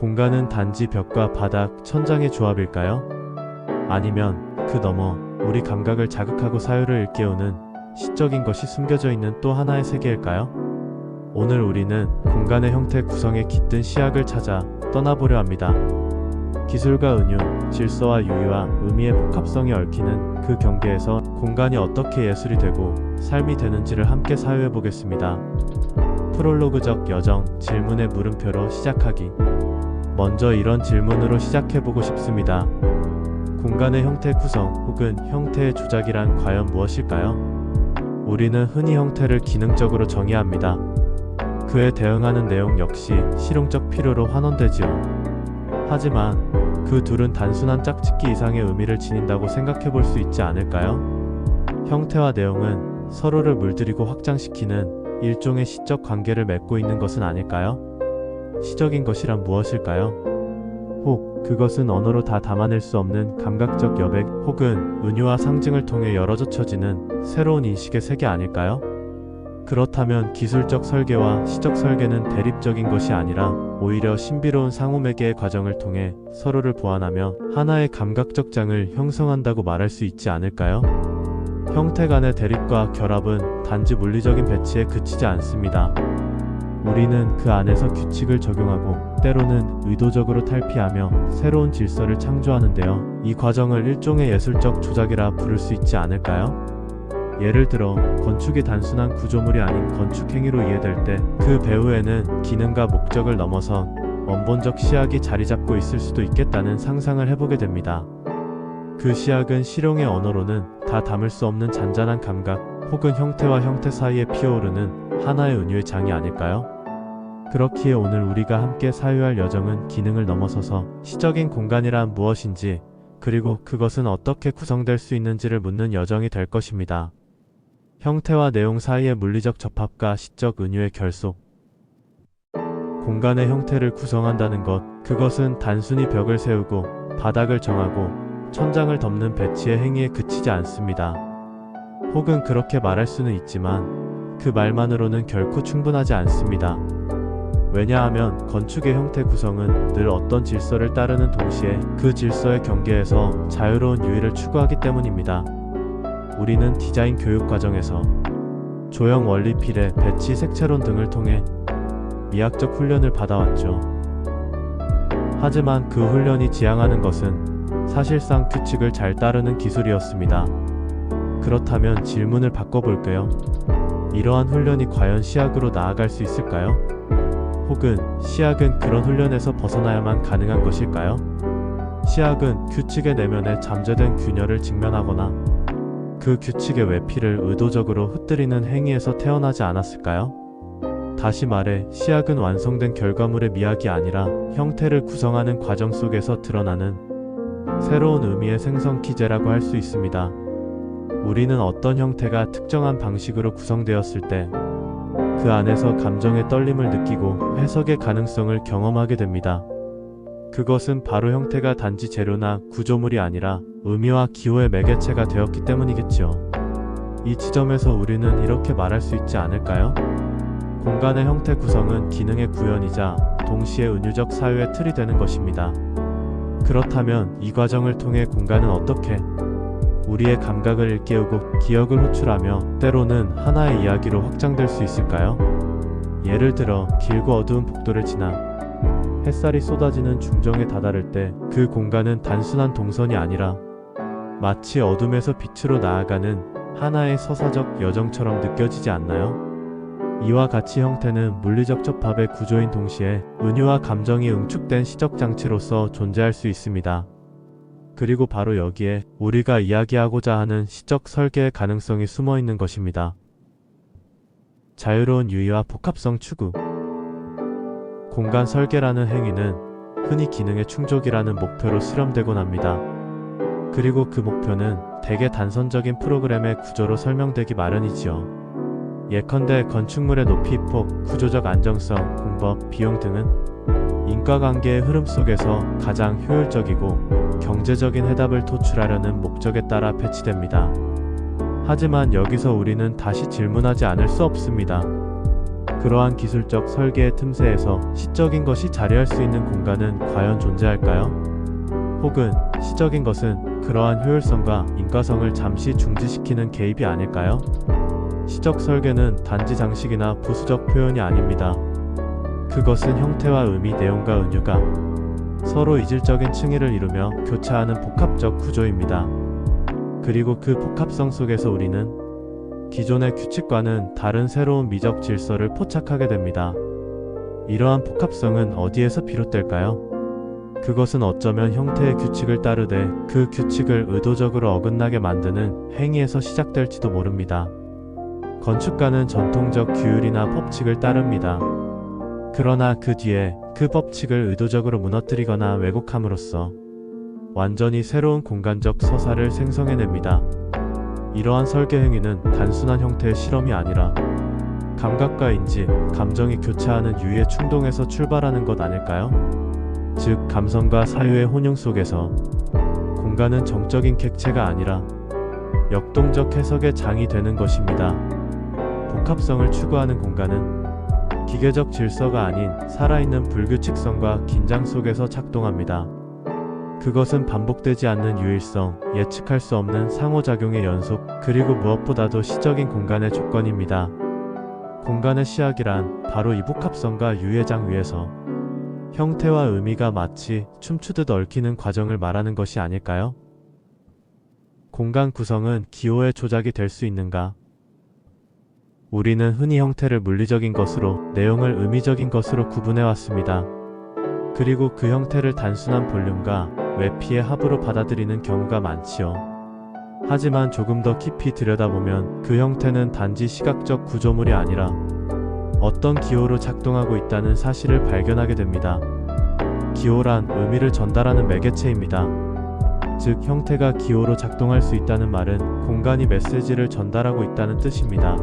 공간은 단지 벽과 바닥, 천장의 조합일까요? 아니면 그 너머 우리 감각을 자극하고 사유를 일깨우는 시적인 것이 숨겨져 있는 또 하나의 세계일까요? 오늘 우리는 공간의 형태 구성에 깃든 시학을 찾아 떠나보려 합니다. 기술과 은유, 질서와 유희와 의미의 복합성이 얽히는 그 경계에서 공간이 어떻게 예술이 되고 삶이 되는지를 함께 사유해 보겠습니다. 프롤로그적 여정, 질문의 물음표로 시작하기. 먼저 이런 질문으로 시작해보고 싶습니다. 공간의 형태 구성 혹은 형태의 조작이란 과연 무엇일까요? 우리는 흔히 형태를 기능적으로 정의합니다. 그에 대응하는 내용 역시 실용적 필요로 환원되지요. 하지만 그 둘은 단순한 짝짓기 이상의 의미를 지닌다고 생각해볼 수 있지 않을까요? 형태와 내용은 서로를 물들이고 확장시키는 일종의 시적 관계를 맺고 있는 것은 아닐까요? 시적인 것이란 무엇일까요? 혹 그것은 언어로 다 담아낼 수 없는 감각적 여백 혹은 은유와 상징을 통해 열어젖혀지는 새로운 인식의 세계 아닐까요? 그렇다면 기술적 설계와 시적 설계는 대립적인 것이 아니라 오히려 신비로운 상호매개의 과정을 통해 서로를 보완하며 하나의 감각적 장을 형성한다고 말할 수 있지 않을까요? 형태 간의 대립과 결합은 단지 물리적인 배치에 그치지 않습니다. 우리는 그 안에서 규칙을 적용하고 때로는 의도적으로 탈피하며 새로운 질서를 창조하는데요. 이 과정을 일종의 예술적 조작이라 부를 수 있지 않을까요? 예를 들어 건축이 단순한 구조물이 아닌 건축 행위로 이해될 때 그 배후에는 기능과 목적을 넘어선 원본적 시학이 자리 잡고 있을 수도 있겠다는 상상을 해보게 됩니다. 그 시학은 실용의 언어로는 다 담을 수 없는 잔잔한 감각 혹은 형태와 형태 사이에 피어오르는 하나의 은유의 장이 아닐까요? 그렇기에 오늘 우리가 함께 사유할 여정은 기능을 넘어서서 시적인 공간이란 무엇인지 그리고 그것은 어떻게 구성될 수 있는지를 묻는 여정이 될 것입니다. 형태와 내용 사이의 물리적 접합과 시적 은유의 결속. 공간의 형태를 구성한다는 것, 그것은 단순히 벽을 세우고 바닥을 정하고 천장을 덮는 배치의 행위에 그치지 않습니다. 혹은 그렇게 말할 수는 있지만 그 말만으로는 결코 충분하지 않습니다. 왜냐하면 건축의 형태 구성은 늘 어떤 질서를 따르는 동시에 그 질서의 경계에서 자유로운 유희를 추구하기 때문입니다. 우리는 디자인 교육 과정에서 조형 원리 필의 배치 색채론 등을 통해 미학적 훈련을 받아왔죠. 하지만 그 훈련이 지향하는 것은 사실상 규칙을 잘 따르는 기술이었습니다. 그렇다면 질문을 바꿔볼게요. 이러한 훈련이 과연 시학으로 나아갈 수 있을까요? 혹은 시학은 그런 훈련에서 벗어나야만 가능한 것일까요? 시학은 규칙의 내면에 잠재된 균열을 직면하거나 그 규칙의 외피를 의도적으로 흩뜨리는 행위에서 태어나지 않았을까요? 다시 말해 시학은 완성된 결과물의 미학이 아니라 형태를 구성하는 과정 속에서 드러나는 새로운 의미의 생성 기제라고 할 수 있습니다. 우리는 어떤 형태가 특정한 방식으로 구성되었을 때 그 안에서 감정의 떨림을 느끼고 해석의 가능성을 경험하게 됩니다. 그것은 바로 형태가 단지 재료나 구조물이 아니라 의미와 기호의 매개체가 되었기 때문이겠죠. 이 지점에서 우리는 이렇게 말할 수 있지 않을까요? 공간의 형태 구성은 기능의 구현이자 동시에 은유적 사유의 틀이 되는 것입니다. 그렇다면 이 과정을 통해 공간은 어떻게 우리의 감각을 일깨우고 기억을 호출하며 때로는 하나의 이야기로 확장될 수 있을까요? 예를 들어 길고 어두운 복도를 지나 햇살이 쏟아지는 중정에 다다를 때 그 공간은 단순한 동선이 아니라 마치 어둠에서 빛으로 나아가는 하나의 서사적 여정처럼 느껴지지 않나요? 이와 같이 형태는 물리적 접합의 구조인 동시에 은유와 감정이 응축된 시적 장치로서 존재할 수 있습니다. 그리고 바로 여기에 우리가 이야기하고자 하는 시적 설계의 가능성이 숨어 있는 것입니다. 자유로운 유희와 복합성 추구. 공간 설계라는 행위는 흔히 기능의 충족이라는 목표로 수렴되곤 합니다. 그리고 그 목표는 대개 단선적인 프로그램의 구조로 설명되기 마련이지요. 예컨대 건축물의 높이, 폭, 구조적 안정성, 공법, 비용 등은 인과관계의 흐름 속에서 가장 효율적이고 경제적인 해답을 도출하려는 목적에 따라 배치됩니다. 하지만 여기서 우리는 다시 질문하지 않을 수 없습니다. 그러한 기술적 설계의 틈새에서 시적인 것이 자리할 수 있는 공간은 과연 존재할까요? 혹은 시적인 것은 그러한 효율성과 인과성을 잠시 중지시키는 개입이 아닐까요? 시적 설계는 단지 장식이나 부수적 표현이 아닙니다. 그것은 형태와 의미, 내용과 은유가 서로 이질적인 층위를 이루며 교차하는 복합적 구조입니다. 그리고 그 복합성 속에서 우리는 기존의 규칙과는 다른 새로운 미적 질서를 포착하게 됩니다. 이러한 복합성은 어디에서 비롯될까요? 그것은 어쩌면 형태의 규칙을 따르되 그 규칙을 의도적으로 어긋나게 만드는 행위에서 시작될지도 모릅니다. 건축가는 전통적 규율이나 법칙을 따릅니다. 그러나 그 뒤에 그 법칙을 의도적으로 무너뜨리거나 왜곡함으로써 완전히 새로운 공간적 서사를 생성해냅니다. 이러한 설계 행위는 단순한 형태의 실험이 아니라 감각과 인지, 감정이 교차하는 유의 충동에서 출발하는 것 아닐까요? 즉, 감성과 사유의 혼용 속에서 공간은 정적인 객체가 아니라 역동적 해석의 장이 되는 것입니다. 복합성을 추구하는 공간은 기계적 질서가 아닌 살아있는 불규칙성과 긴장 속에서 작동합니다. 그것은 반복되지 않는 유일성, 예측할 수 없는 상호작용의 연속, 그리고 무엇보다도 시적인 공간의 조건입니다. 공간의 시작이란 바로 이 복합성과 유의 장 위에서 형태와 의미가 마치 춤추듯 얽히는 과정을 말하는 것이 아닐까요? 공간 구성은 기호의 조작이 될 수 있는가? 우리는 흔히 형태를 물리적인 것으로, 내용을 의미적인 것으로 구분해왔습니다. 그리고 그 형태를 단순한 볼륨과 외피의 합으로 받아들이는 경우가 많지요. 하지만 조금 더 깊이 들여다보면 그 형태는 단지 시각적 구조물이 아니라 어떤 기호로 작동하고 있다는 사실을 발견하게 됩니다. 기호란 의미를 전달하는 매개체입니다. 즉, 형태가 기호로 작동할 수 있다는 말은 공간이 메시지를 전달하고 있다는 뜻입니다.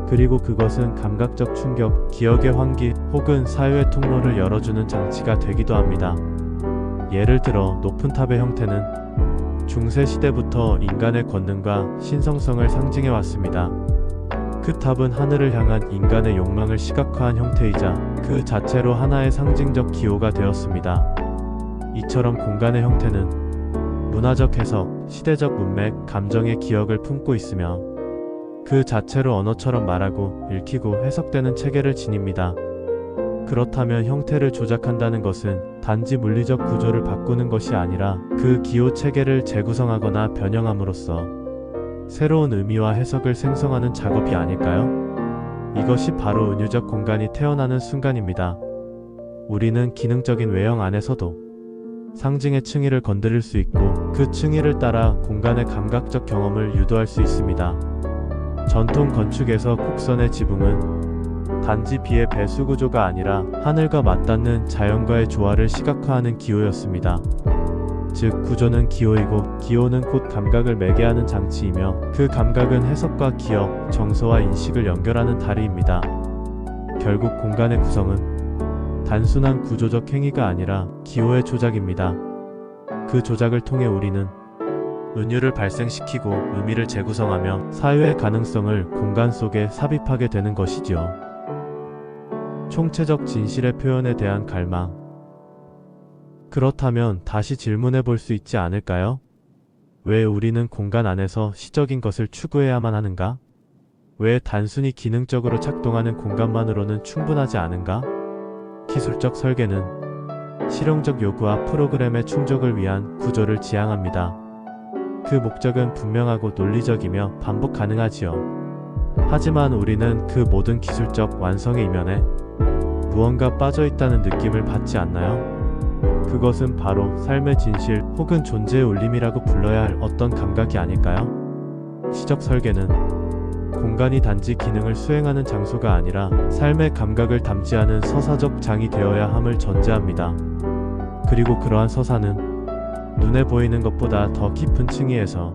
그리고 그것은 감각적 충격, 기억의 환기 혹은 사유의 통로를 열어주는 장치가 되기도 합니다. 예를 들어 높은 탑의 형태는 중세 시대부터 인간의 권능과 신성성을 상징해 왔습니다. 그 탑은 하늘을 향한 인간의 욕망을 시각화한 형태이자 그 자체로 하나의 상징적 기호가 되었습니다. 이처럼 공간의 형태는 문화적 해석, 시대적 문맥, 감정의 기억을 품고 있으며 그 자체로 언어처럼 말하고 읽히고 해석되는 체계를 지닙니다. 그렇다면 형태를 조작한다는 것은 단지 물리적 구조를 바꾸는 것이 아니라 그 기호 체계를 재구성하거나 변형함으로써 새로운 의미와 해석을 생성하는 작업이 아닐까요? 이것이 바로 은유적 공간이 태어나는 순간입니다. 우리는 기능적인 외형 안에서도 상징의 층위를 건드릴 수 있고 그 층위를 따라 공간의 감각적 경험을 유도할 수 있습니다. 전통 건축에서 곡선의 지붕은 단지 비의 배수 구조가 아니라 하늘과 맞닿는 자연과의 조화를 시각화하는 기호였습니다. 즉, 구조는 기호이고 기호는 곧 감각을 매개하는 장치이며 그 감각은 해석과 기억, 정서와 인식을 연결하는 다리입니다. 결국 공간의 구성은 단순한 구조적 행위가 아니라 기호의 조작입니다. 그 조작을 통해 우리는 은유를 발생시키고 의미를 재구성하며 사유의 가능성을 공간 속에 삽입하게 되는 것이지요. 총체적 진실의 표현에 대한 갈망. 그렇다면 다시 질문해 볼 수 있지 않을까요? 왜 우리는 공간 안에서 시적인 것을 추구해야만 하는가? 왜 단순히 기능적으로 작동하는 공간만으로는 충분하지 않은가? 기술적 설계는 실용적 요구와 프로그램의 충족을 위한 구조를 지향합니다. 그 목적은 분명하고 논리적이며 반복 가능하지요. 하지만 우리는 그 모든 기술적 완성의 이면에 무언가 빠져있다는 느낌을 받지 않나요? 그것은 바로 삶의 진실 혹은 존재의 울림이라고 불러야 할 어떤 감각이 아닐까요? 시적 설계는 공간이 단지 기능을 수행하는 장소가 아니라 삶의 감각을 담지하는 서사적 장이 되어야 함을 전제합니다. 그리고 그러한 서사는 눈에 보이는 것보다 더 깊은 층위에서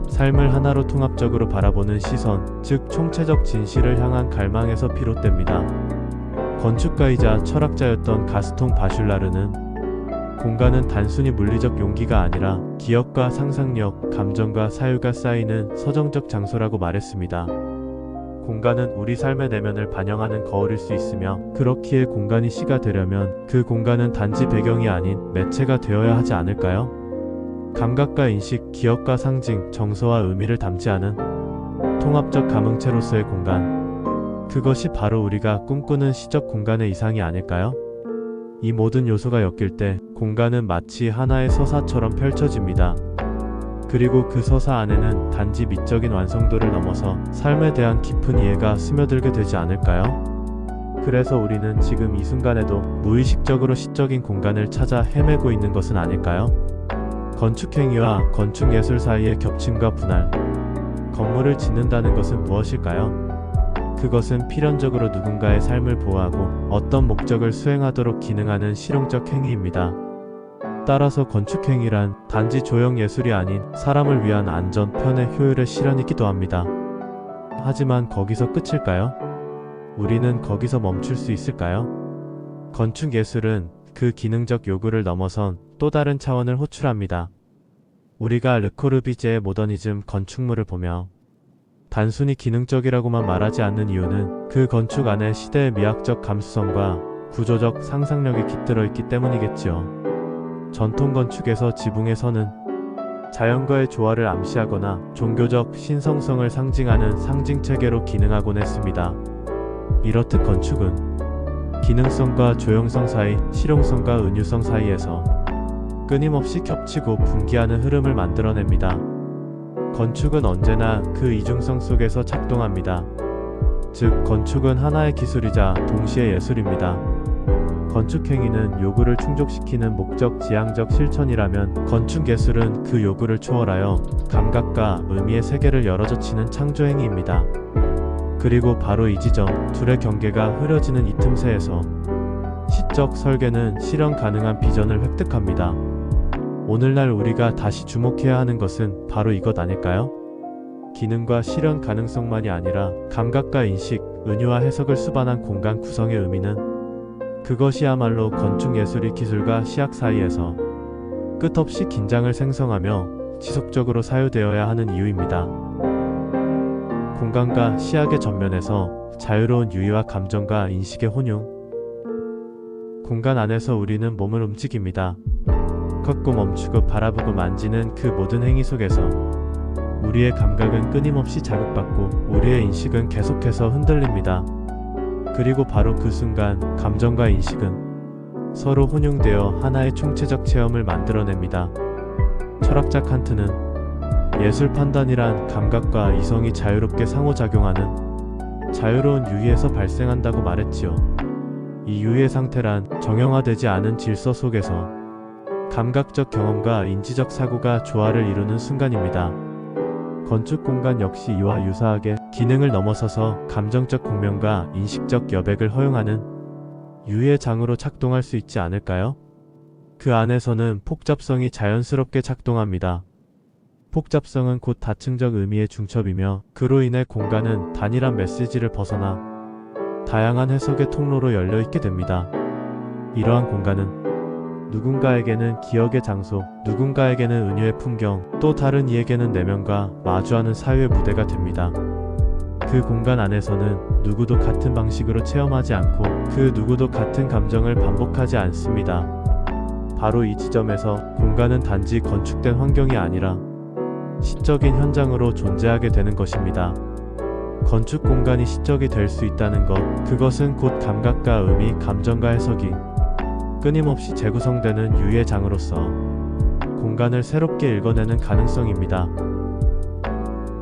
삶을 하나로 통합적으로 바라보는 시선, 즉 총체적 진실을 향한 갈망에서 비롯됩니다. 건축가이자 철학자였던 가스통 바슐라르는 공간은 단순히 물리적 용기가 아니라 기억과 상상력, 감정과 사유가 쌓이는 서정적 장소라고 말했습니다. 공간은 우리 삶의 내면을 반영하는 거울일 수 있으며, 그렇기에 공간이 시가 되려면 그 공간은 단지 배경이 아닌 매체가 되어야 하지 않을까요? 감각과 인식, 기억과 상징, 정서와 의미를 담지 않은 통합적 감흥체로서의 공간, 그것이 바로 우리가 꿈꾸는 시적 공간의 이상이 아닐까요? 이 모든 요소가 엮일 때 공간은 마치 하나의 서사처럼 펼쳐집니다. 그리고 그 서사 안에는 단지 미적인 완성도를 넘어서 삶에 대한 깊은 이해가 스며들게 되지 않을까요? 그래서 우리는 지금 이 순간에도 무의식적으로 시적인 공간을 찾아 헤매고 있는 것은 아닐까요? 건축행위와 건축예술 사이의 겹침과 분할, 건물을 짓는다는 것은 무엇일까요? 그것은 필연적으로 누군가의 삶을 보호하고 어떤 목적을 수행하도록 기능하는 실용적 행위입니다. 따라서 건축행위란 단지 조형예술이 아닌 사람을 위한 안전, 편의, 효율의 실현이기도 합니다. 하지만 거기서 끝일까요? 우리는 거기서 멈출 수 있을까요? 건축예술은 그 기능적 요구를 넘어선 또 다른 차원을 호출합니다. 우리가 르코르비제의 모더니즘 건축물을 보며 단순히 기능적이라고만 말하지 않는 이유는 그 건축 안에 시대의 미학적 감수성과 구조적 상상력이 깃들어 있기 때문이겠지요. 전통 건축에서 지붕의 선은 자연과의 조화를 암시하거나 종교적 신성성을 상징하는 상징체계로 기능하곤 했습니다. 이렇듯 건축은 기능성과 조형성 사이, 실용성과 은유성 사이에서 끊임없이 겹치고 분기하는 흐름을 만들어냅니다. 건축은 언제나 그 이중성 속에서 작동합니다. 즉, 건축은 하나의 기술이자 동시에 예술입니다. 건축행위는 요구를 충족시키는 목적 지향적 실천이라면 건축예술은 그 요구를 초월하여 감각과 의미의 세계를 열어젖히는 창조행위입니다. 그리고 바로 이 지점, 둘의 경계가 흐려지는 이 틈새에서 시적 설계는 실현 가능한 비전을 획득합니다. 오늘날 우리가 다시 주목해야 하는 것은 바로 이것 아닐까요? 기능과 실현 가능성만이 아니라 감각과 인식, 은유와 해석을 수반한 공간 구성의 의미는, 그것이야말로 건축예술이 기술과 시약 사이에서 끝없이 긴장을 생성하며 지속적으로 사유되어야 하는 이유입니다. 공간과 시약의 전면에서 자유로운 유희와 감정과 인식의 혼용. 공간 안에서 우리는 몸을 움직입니다. 걷고 멈추고 바라보고 만지는 그 모든 행위 속에서 우리의 감각은 끊임없이 자극받고 우리의 인식은 계속해서 흔들립니다. 그리고 바로 그 순간 감정과 인식은 서로 혼용되어 하나의 총체적 체험을 만들어냅니다. 철학자 칸트는 예술 판단이란 감각과 이성이 자유롭게 상호작용하는 자유로운 유희에서 발생한다고 말했지요. 이 유희의 상태란 정형화되지 않은 질서 속에서 감각적 경험과 인지적 사고가 조화를 이루는 순간입니다. 건축 공간 역시 이와 유사하게 기능을 넘어서서 감정적 공명과 인식적 여백을 허용하는 유희의 장으로 작동할 수 있지 않을까요? 그 안에서는 복잡성이 자연스럽게 작동합니다. 복잡성은 곧 다층적 의미의 중첩이며, 그로 인해 공간은 단일한 메시지를 벗어나 다양한 해석의 통로로 열려 있게 됩니다. 이러한 공간은 누군가에게는 기억의 장소, 누군가에게는 은유의 풍경, 또 다른 이에게는 내면과 마주하는 사유의 무대가 됩니다. 그 공간 안에서는 누구도 같은 방식으로 체험하지 않고 그 누구도 같은 감정을 반복하지 않습니다. 바로 이 지점에서 공간은 단지 건축된 환경이 아니라 시적인 현장으로 존재하게 되는 것입니다. 건축 공간이 시적이 될 수 있다는 것, 그것은 곧 감각과 의미, 감정과 해석이 끊임없이 재구성되는 유희의 장으로서 공간을 새롭게 읽어내는 가능성입니다.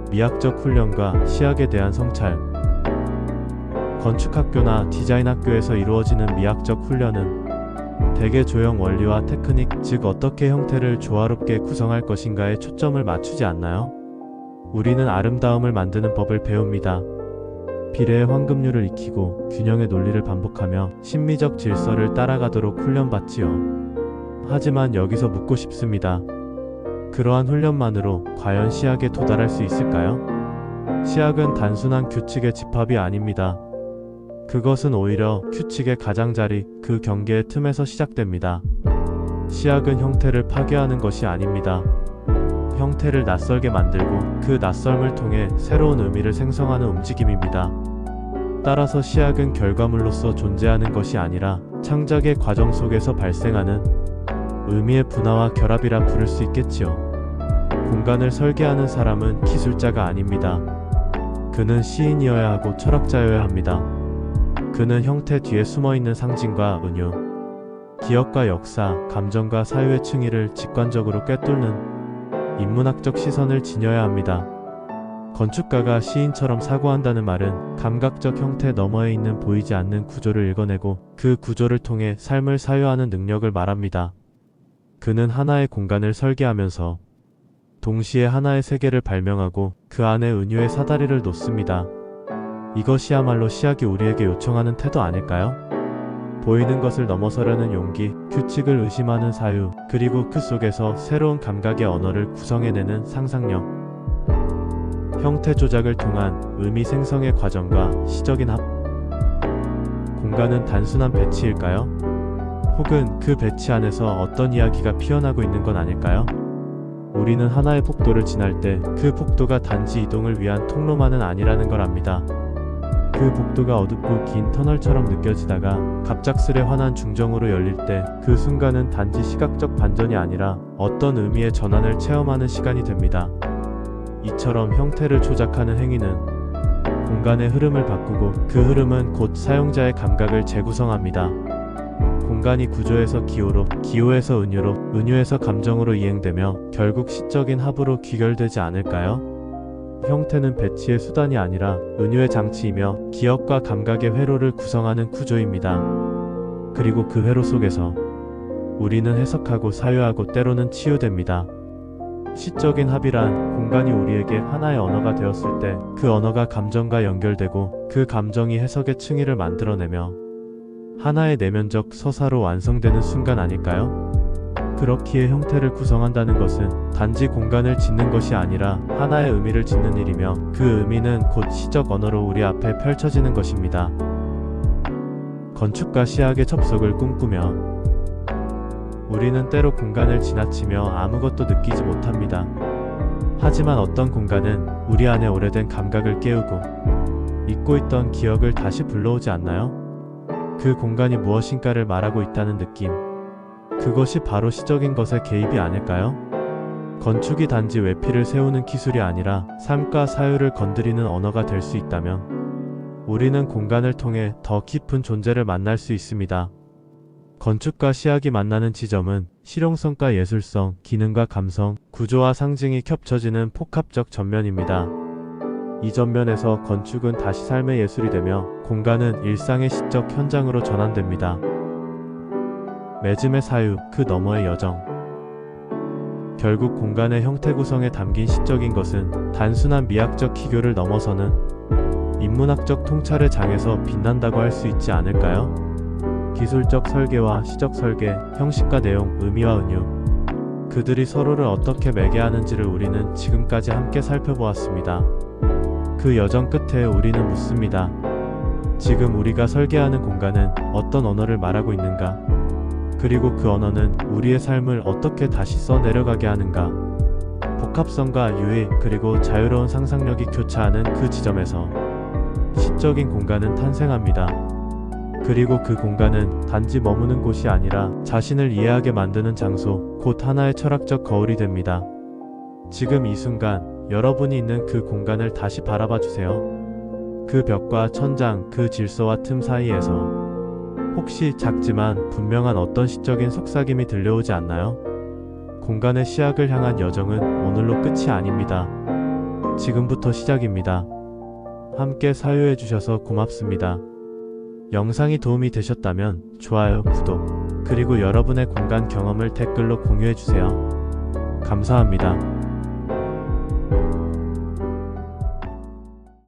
미학적 훈련과 시학에 대한 성찰. 건축학교나 디자인학교에서 이루어지는 미학적 훈련은 대개 조형 원리와 테크닉, 즉 어떻게 형태를 조화롭게 구성할 것인가에 초점을 맞추지 않나요? 우리는 아름다움을 만드는 법을 배웁니다. 비례의 황금률을 익히고 균형의 논리를 반복하며 심미적 질서를 따라가도록 훈련받지요. 하지만 여기서 묻고 싶습니다. 그러한 훈련만으로 과연 시학에 도달할 수 있을까요? 시학은 단순한 규칙의 집합이 아닙니다. 그것은 오히려 규칙의 가장자리, 그 경계의 틈에서 시작됩니다. 시학은 형태를 파괴하는 것이 아닙니다. 형태를 낯설게 만들고 그 낯설음을 통해 새로운 의미를 생성하는 움직임입니다. 따라서 시약은 결과물로서 존재하는 것이 아니라 창작의 과정 속에서 발생하는 의미의 분화와 결합이라 부를 수 있겠지요. 공간을 설계하는 사람은 기술자가 아닙니다. 그는 시인이어야 하고 철학자여야 합니다. 그는 형태 뒤에 숨어있는 상징과 은유, 기억과 역사, 감정과 사유의 층위를 직관적으로 꿰뚫는 인문학적 시선을 지녀야 합니다. 건축가가 시인처럼 사고한다는 말은 감각적 형태 너머에 있는 보이지 않는 구조를 읽어내고 그 구조를 통해 삶을 사유하는 능력을 말합니다. 그는 하나의 공간을 설계하면서 동시에 하나의 세계를 발명하고 그 안에 은유의 사다리를 놓습니다. 이것이야말로 시약이 우리에게 요청하는 태도 아닐까요? 보이는 것을 넘어서려는 용기, 규칙을 의심하는 사유, 그리고 그 속에서 새로운 감각의 언어를 구성해내는 상상력. 형태 조작을 통한 의미 생성의 과정과 시적인 합. 공간은 단순한 배치일까요? 혹은 그 배치 안에서 어떤 이야기가 피어나고 있는 건 아닐까요? 우리는 하나의 폭도를 지날 때 그 폭도가 단지 이동을 위한 통로만은 아니라는 걸 압니다. 그 복도가 어둡고 긴 터널처럼 느껴지다가 갑작스레 환한 중정으로 열릴 때 그 순간은 단지 시각적 반전이 아니라 어떤 의미의 전환을 체험하는 시간이 됩니다. 이처럼 형태를 조작하는 행위는 공간의 흐름을 바꾸고 그 흐름은 곧 사용자의 감각을 재구성합니다. 공간이 구조에서 기호로, 기호에서 은유로, 은유에서 감정으로 이행되며 결국 시적인 합으로 귀결되지 않을까요? 형태는 배치의 수단이 아니라 은유의 장치이며 기억과 감각의 회로를 구성하는 구조입니다. 그리고 그 회로 속에서 우리는 해석하고 사유하고 때로는 치유됩니다. 시적인 합이란 공간이 우리에게 하나의 언어가 되었을 때 그 언어가 감정과 연결되고 그 감정이 해석의 층위를 만들어내며 하나의 내면적 서사로 완성되는 순간 아닐까요? 그렇기에 형태를 구성한다는 것은 단지 공간을 짓는 것이 아니라 하나의 의미를 짓는 일이며 그 의미는 곧 시적 언어로 우리 앞에 펼쳐지는 것입니다. 건축과 시약의 접속을 꿈꾸며 우리는 때로 공간을 지나치며 아무것도 느끼지 못합니다. 하지만 어떤 공간은 우리 안에 오래된 감각을 깨우고 잊고 있던 기억을 다시 불러오지 않나요? 그 공간이 무엇인가를 말하고 있다는 느낌. 그것이 바로 시적인 것의 개입이 아닐까요? 건축이 단지 외피를 세우는 기술이 아니라 삶과 사유를 건드리는 언어가 될 수 있다면 우리는 공간을 통해 더 깊은 존재를 만날 수 있습니다. 건축과 시약이 만나는 지점은 실용성과 예술성, 기능과 감성, 구조와 상징이 겹쳐지는 폭합적 전면입니다. 이 전면에서 건축은 다시 삶의 예술이 되며 공간은 일상의 시적 현장으로 전환됩니다. 매짐의 사유, 그 너머의 여정. 결국 공간의 형태 구성에 담긴 시적인 것은 단순한 미학적 기교를 넘어서는 인문학적 통찰의 장에서 빛난다고 할 수 있지 않을까요? 기술적 설계와 시적 설계, 형식과 내용, 의미와 은유. 그들이 서로를 어떻게 매개하는지를 우리는 지금까지 함께 살펴보았습니다. 그 여정 끝에 우리는 묻습니다. 지금 우리가 설계하는 공간은 어떤 언어를 말하고 있는가? 그리고 그 언어는 우리의 삶을 어떻게 다시 써내려가게 하는가? 복합성과 유의 그리고 자유로운 상상력이 교차하는 그 지점에서 시적인 공간은 탄생합니다. 그리고 그 공간은 단지 머무는 곳이 아니라 자신을 이해하게 만드는 장소, 곧 하나의 철학적 거울이 됩니다. 지금 이 순간 여러분이 있는 그 공간을 다시 바라봐 주세요. 그 벽과 천장, 그 질서와 틈 사이에서 혹시 작지만 분명한 어떤 시적인 속삭임이 들려오지 않나요? 공간의 시약을 향한 여정은 오늘로 끝이 아닙니다. 지금부터 시작입니다. 함께 사유해 주셔서 고맙습니다. 영상이 도움이 되셨다면 좋아요, 구독, 그리고 여러분의 공간 경험을 댓글로 공유해 주세요. 감사합니다.